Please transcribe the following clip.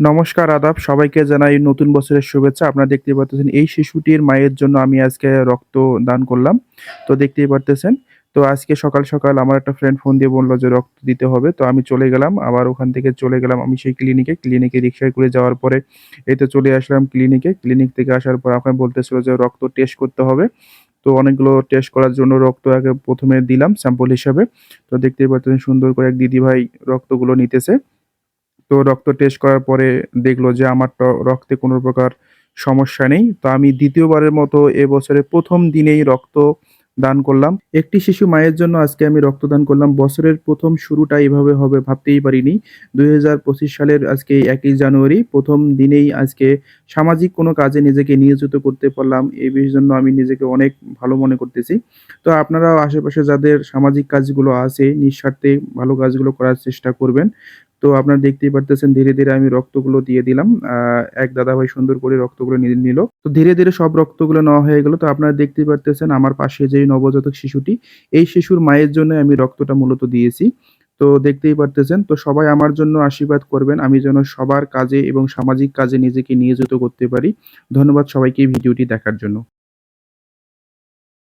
নমস্কার, আদাব। সবাইকে জানাই নতুন বছরের শুভেচ্ছা। আপনারা দেখতেই পারতেছেন এই শিশুটির মায়ের জন্য আমি আজকে রক্ত দান করলাম। তো দেখতেই পারতেছেন। তো আজকে সকাল আমার একটা ফ্রেন্ড ফোন দিয়ে বলল যে রক্ত দিতে হবে। তো আমি চলে গেলাম। আবার ওখান থেকে চলে গেলাম আমি সেই ক্লিনিকে। ক্লিনিকে রিক্সায় করে যাওয়ার পরে এই তো চলে আসলাম ক্লিনিকে। ক্লিনিক থেকে আসার পর আমাকে বলতেছিল যে রক্ত টেস্ট করতে হবে। তো অনেকগুলো টেস্ট করার জন্য রক্ত আগে ১ম এ দিলাম স্যাম্পল হিসাবে। তো দেখতেই পারতেছেন সুন্দর করে এক দিদিভাই রক্তগুলো নিতেছে। তো রক্ত টেস্ট করার পরে দেখল যে আমার রক্তে কোনো প্রকার সমস্যা নেই। তো আমি ২য় বারের মতো এবছরের ১ম দিনেই রক্ত দান করলাম। একটি শিশু মায়ের জন্য আজকে আমি রক্তদান করলাম। বছরের ১ম শুরুটা এভাবে হবে ভাবতেই পারিনি। ২০২৫ সালের আজকে ১ই জানুয়ারি ১ম দিনেই আজকে সামাজিক কোনো কাজে নিজেকে নিয়োজিত করতে পারলাম। জন্য আমি নিজেকে অনেক ভালো মনে করতেছি। তো আপনারাও আশেপাশে যাদের সামাজিক কাজগুলো আছে নিঃস্বার্থে ভালো কাজগুলো করার চেষ্টা করবেন। তো আপনারা দেখতেই পারতেছেন ধীরে আমি রক্তগুলো দিয়ে দিলাম। এক দাদাভাই সুন্দর করে রক্তগুলো নিল। তো ধীরে সব রক্তগুলো নেওয়া হয়ে গেল। তো আপনারা দেখতেই পারতেছেন আমার পাশে যেই নবজাতক শিশুটি, এই শিশুর মায়ের জন্য আমি রক্তটা মূলত দিয়েছি। তো দেখতেই পারতেছেন। তো সবাই আমার জন্য আশীর্বাদ করবেন। আমি যেন সবার কাজে এবং সামাজিক কাজে নিজেকে নিয়োজিত করতে পারি। ধন্যবাদ সবাইকে এই ভিডিওটি দেখার জন্য।